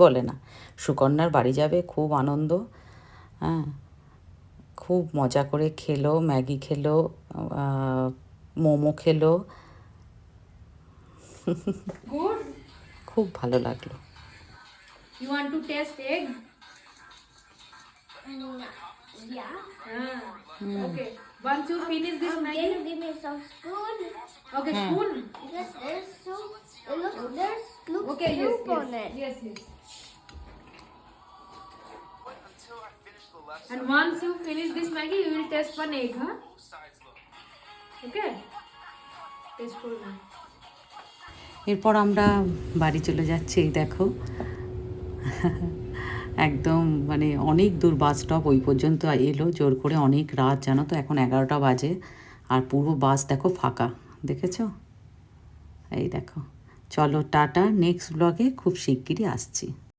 বলে না। সুকন্যার বাড়ি যাবে, খুব আনন্দ। হ্যাঁ, খুব মজা করে খেলো, ম্যাগি খেলো, মোমো খেলো, Good. খুব ভালো লাগলো। You want to taste egg? Yeah. Okay. Once you finish this Can Maggi. you give me some spoon? Okay, spoon. Because there's soup. There's Okay, yes, soup on it. yes. And once you finish this Maggi, you will taste one egg, huh? Okay. Tasteful one. এরপর আমরা বাড়ি চলে যাচ্ছি। এই দেখো, একদম মানে অনেক দূর বাস স্টপ, ওই পর্যন্ত এলো জোর করে। অনেক রাত, জানো তো, এখন 11টা বাজে, আর পুরো বাস দেখো ফাঁকা, দেখেছো? এই দেখো। চলো টাটা, নেক্সট ব্লগে খুব শিগগিরই আসছি।